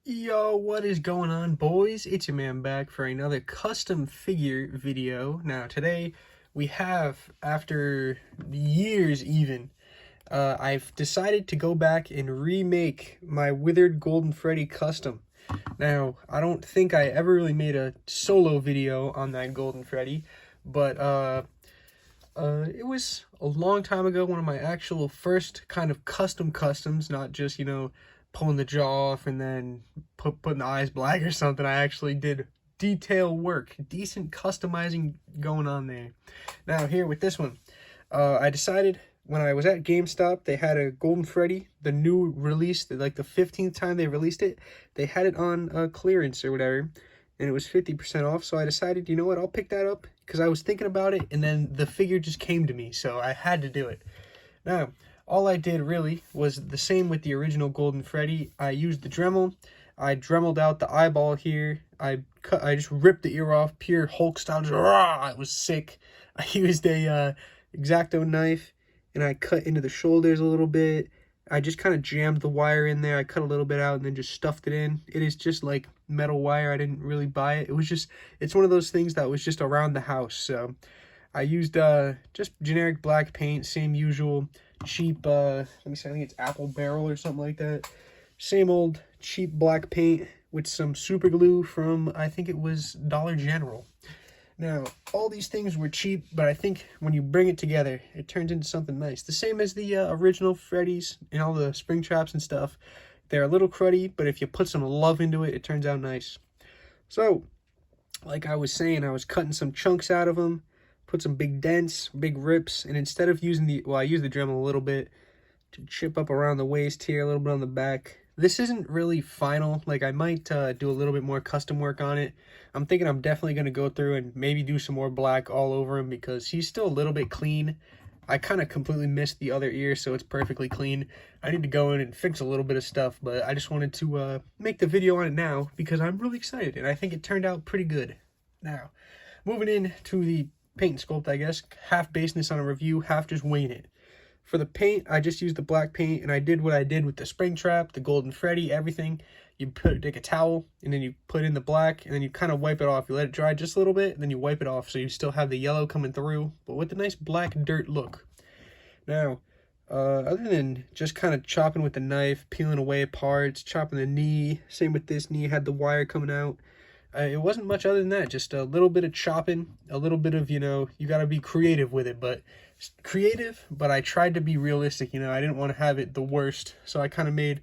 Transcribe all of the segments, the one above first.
Yo, what is going on, boys? It's your man back for another custom figure video. Now, today we have, after years even, I've decided to go back and remake my Withered Golden Freddy custom. Now, I don't think I ever really made a solo video on that Golden Freddy, but it was a long time ago, one of my actual first kind of customs, not just, pulling the jaw off and then putting the eyes black or something. I actually did detail work, decent customizing going on there. Now here with this one, I decided when I was at GameStop, they had a Golden Freddy, the new release, like the 15th time they released it. They had it on clearance or whatever, and it was 50% off. So I decided, you know what, I'll pick that up because I was thinking about it, and then the figure just came to me, so I had to do it. Now, all I did really was the same with the original Golden Freddy. I used the Dremel. I dremeled out the eyeball here. I just ripped the ear off, pure Hulk style. Just, rah, it was sick. I used a X-Acto knife, and I cut into the shoulders a little bit. I just kind of jammed the wire in there. I cut a little bit out and then just stuffed it in. It is just like metal wire. I didn't really buy it. It was just, it's one of those things that was just around the house. So I used just generic black paint, same usual cheap, let me see, I think it's Apple Barrel or something like that. Same old cheap black paint with some super glue from, I think it was Dollar General. Now, all these things were cheap, but I think when you bring it together, it turns into something nice. The same as the original Freddys and all the spring traps and stuff. They're a little cruddy, but if you put some love into it, it turns out nice. So, like I was saying, I was cutting some chunks out of them, put some big dents, big rips, and instead of using I used the Dremel a little bit to chip up around the waist here, a little bit on the back. This isn't really final. Like, I might do a little bit more custom work on it. I'm thinking I'm definitely going to go through and maybe do some more black all over him because he's still a little bit clean. I kind of completely missed the other ear, so it's perfectly clean. I need to go in and fix a little bit of stuff, but I just wanted to make the video on it now because I'm really excited, and I think it turned out pretty good. Now, moving into the paint and sculpt, I guess, half basing this on a review, half just winging it. For the paint, I just used the black paint, and I did what I did with the spring trap, the Golden Freddy, everything. You take a towel, and then you put in the black, and then you kind of wipe it off. You let it dry just a little bit, and then you wipe it off, so you still have the yellow coming through, but with a nice black dirt look. Now, other than just kind of chopping with the knife, peeling away parts, chopping the knee, same with this knee, had the wire coming out. It wasn't much other than that, just a little bit of chopping, a little bit of, you got to be creative with it, but I tried to be realistic, I didn't want to have it the worst, so I kind of made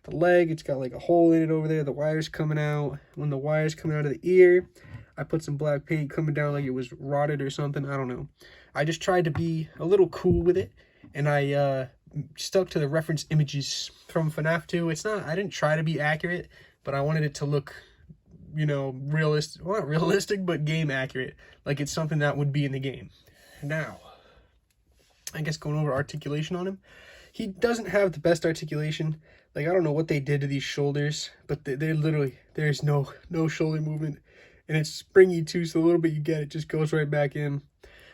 the leg, it's got like a hole in it over there, the wire's coming out. When the wire's coming out of the ear, I put some black paint coming down like it was rotted or something, I don't know. I just tried to be a little cool with it, and I stuck to the reference images from FNAF 2. I didn't try to be accurate, but I wanted it to look realistic, well, not realistic, but game accurate, like it's something that would be in the game. Now, I guess going over articulation on him, he doesn't have the best articulation. Like, I don't know what they did to these shoulders, but they literally, there's no shoulder movement, and it's springy too, so the little bit you get, it just goes right back in.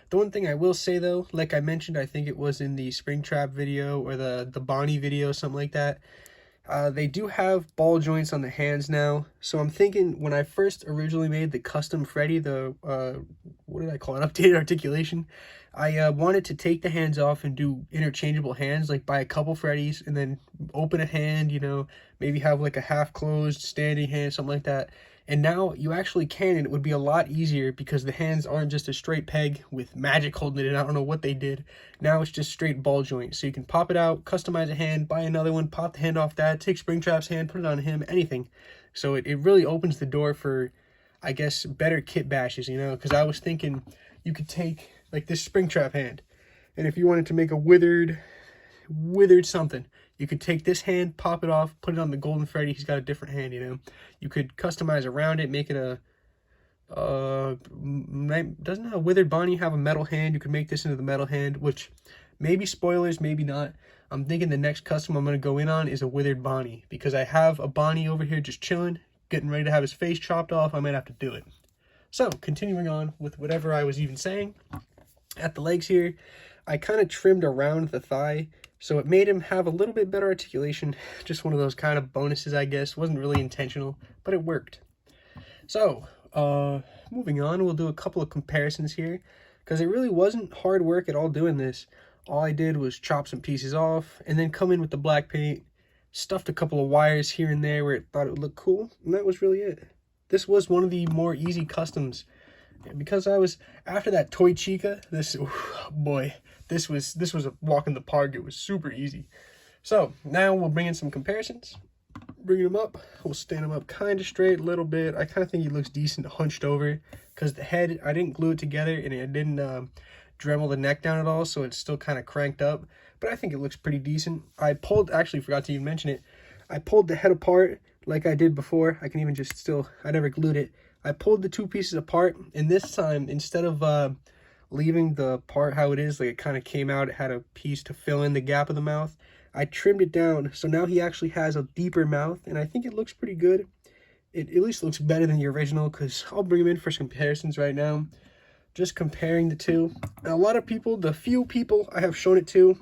The one thing I will say though, like I mentioned, I think it was in the Springtrap video or the Bonnie video, something like that, they do have ball joints on the hands now, so I'm thinking when I first originally made the custom Freddy, the, what did I call it, updated articulation, I wanted to take the hands off and do interchangeable hands, like buy a couple Freddys and then open a hand, maybe have like a half-closed standing hand, something like that. And now you actually can, and it would be a lot easier because the hands aren't just a straight peg with magic holding it in. I don't know what they did. Now it's just straight ball joint. So you can pop it out, customize a hand, buy another one, pop the hand off that, take Springtrap's hand, put it on him, anything. So it really opens the door for, I guess, better kit bashes, because I was thinking you could take like this Springtrap hand, and if you wanted to make a withered something, you could take this hand, pop it off, put it on the Golden Freddy. He's got a different hand, You could customize around it, make it a, doesn't a Withered Bonnie have a metal hand? You could make this into the metal hand, which maybe spoilers, maybe not. I'm thinking the next custom I'm going to go in on is a Withered Bonnie, because I have a Bonnie over here just chilling, getting ready to have his face chopped off. I might have to do it. So, continuing on with whatever I was even saying, at the legs here, I kind of trimmed around the thigh So it made him have a little bit better articulation. Just one of those kind of bonuses, I guess. Wasn't really intentional, but it worked. So, moving on, we'll do a couple of comparisons here, because it really wasn't hard work at all doing this. All I did was chop some pieces off, and then come in with the black paint, stuffed a couple of wires here and there where it thought it would look cool, and that was really it. This was one of the more easy customs, because I was, after that Toy Chica, this was a walk in the park. It was super easy. So, now we'll bring in some comparisons. Bring him up, we'll stand him up kind of straight a little bit. I kind of think he looks decent hunched over, because the head, I didn't glue it together, and it didn't Dremel the neck down at all, so it's still kind of cranked up, but I think it looks pretty decent. I actually forgot to even mention it, I pulled the head apart like I did before. I can even just I never glued it. I pulled the two pieces apart, and this time, instead of leaving the part how it is, like it kind of came out, it had a piece to fill in the gap of the mouth, I trimmed it down, so now he actually has a deeper mouth, and I think it looks pretty good. It at least looks better than the original, because I'll bring him in for some comparisons right now. Just comparing the two. And a lot of people, the few people I have shown it to,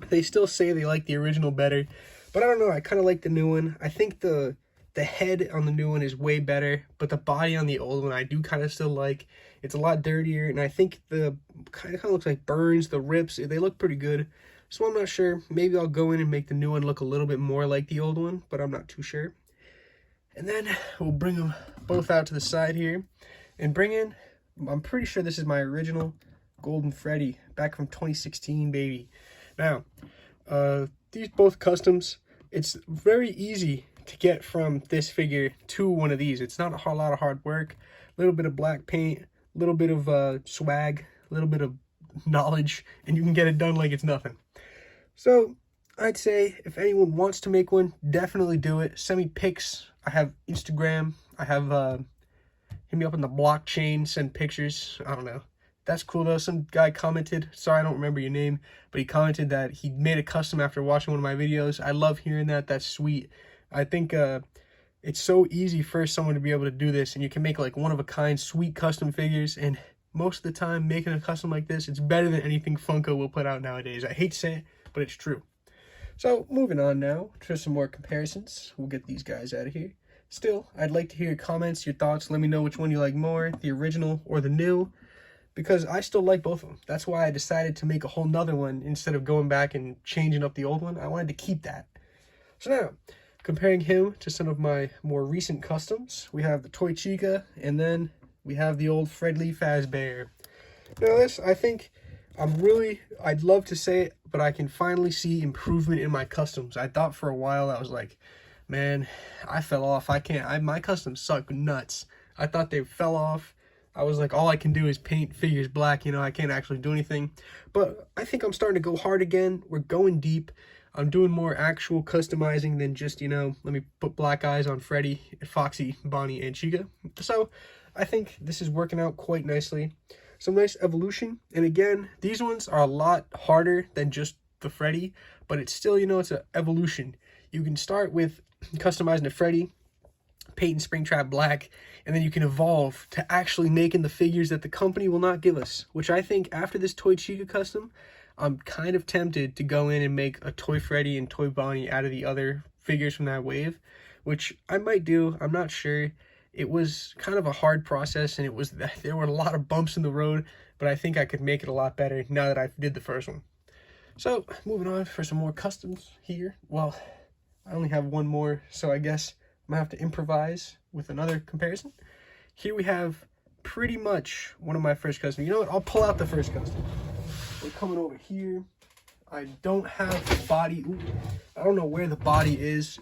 they still say they like the original better. But I don't know, I kind of like the new one. I think the head on the new one is way better, but the body on the old one I do kind of still like. It's a lot dirtier, and I think the kind of looks like burns, the rips, they look pretty good. So I'm not sure. Maybe I'll go in and make the new one look a little bit more like the old one, but I'm not too sure. And then we'll bring them both out to the side here and bring in, I'm pretty sure this is my original Golden Freddy back from 2016, baby. Now, these both customs, it's very easy to get from this figure to one of these. It's not a lot of hard work. A little bit of black paint, a little bit of swag, a little bit of knowledge, and you can get it done like it's nothing. So I'd say if anyone wants to make one, definitely do it. Send me pics. I have Instagram. I have hit me up on the blockchain, send pictures. I don't know. That's cool though. Some guy commented, sorry I don't remember your name, but he commented that he made a custom after watching one of my videos. I love hearing that. That's sweet. I think it's so easy for someone to be able to do this, and you can make like one-of-a-kind sweet custom figures, and most of the time making a custom like this, it's better than anything Funko will put out nowadays. I hate to say it, but it's true. So moving on now to some more comparisons. We'll get these guys out of here. Still, I'd like to hear your comments, your thoughts. Let me know which one you like more, the original or the new, because I still like both of them. That's why I decided to make a whole nother one instead of going back and changing up the old one. I wanted to keep that. So now, comparing him to some of my more recent customs, we have the Toy Chica, and then we have the old Freddy Fazbear. Now this, I think, I'd love to say it, but I can finally see improvement in my customs. I thought for a while, I was like, man, I fell off. My customs suck nuts. I thought they fell off. I was like, all I can do is paint figures black, I can't actually do anything. But I think I'm starting to go hard again. We're going deep. I'm doing more actual customizing than just, let me put black eyes on Freddy, Foxy, Bonnie, and Chica. So I think this is working out quite nicely. Some nice evolution. And again, these ones are a lot harder than just the Freddy, but it's still, it's an evolution. You can start with customizing the Freddy, painting Springtrap black, and then you can evolve to actually making the figures that the company will not give us, which I think after this Toy Chica custom, I'm kind of tempted to go in and make a Toy Freddy and Toy Bonnie out of the other figures from that wave, which I might do. I'm not sure. It was kind of a hard process, and there were a lot of bumps in the road, but I think I could make it a lot better now that I did the first one. So, moving on for some more customs here. Well, I only have one more, so I guess I'm going to have to improvise with another comparison. Here we have pretty much one of my first customs. You know what? I'll pull out the first custom. We're coming over here. I don't have the body. Ooh, I don't know where the body is,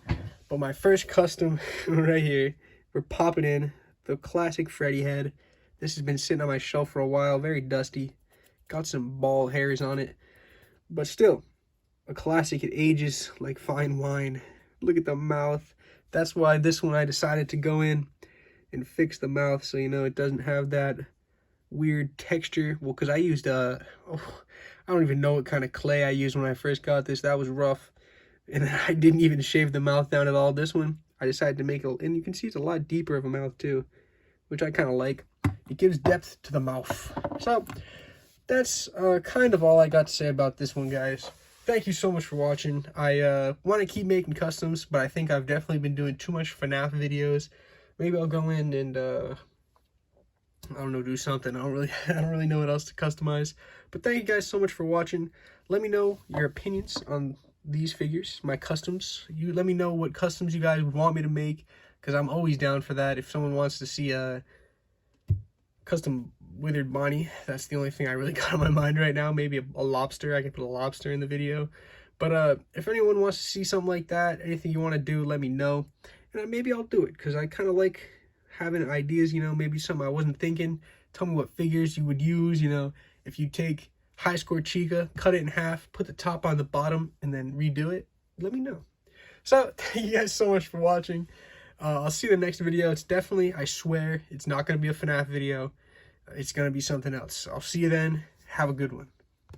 but my first custom right here, we're popping in the classic Freddy head. This has been sitting on my shelf for a while, very dusty. Got some bald hairs on it, but still a classic. It ages like fine wine. Look at the mouth. That's why this one I decided to go in and fix the mouth so it doesn't have that weird texture. Well, because I used I don't even know what kind of clay I used when I first got this. That was rough, and I didn't even shave the mouth down at all. This one I decided to make it, and you can see it's a lot deeper of a mouth too, which I kind of like. It gives depth to the mouth. So that's kind of all I got to say about this one, guys. thank you so much for watching. I want to keep making customs, but I think I've definitely been doing too much FNAF videos. Maybe I'll go in and I don't know, do something. I don't really know what else to customize. But thank you guys so much for watching. Let me know your opinions on these figures, my customs. You let me know what customs you guys would want me to make, because I'm always down for that. If someone wants to see a custom Withered Bonnie, that's the only thing I really got on my mind right now. Maybe a lobster. I can put a lobster in the video. But if anyone wants to see something like that, anything you want to do, let me know. And maybe I'll do it, because I kind of like having ideas, you know, maybe something I wasn't thinking. Tell me what figures you would use, you know. If you take High Score Chica, cut it in half, put the top on the bottom, and then redo it, let me know. So, thank you guys so much for watching. I'll see you in the next video. It's definitely, I swear, it's not going to be a FNAF video. It's going to be something else. I'll see you then. Have a good one.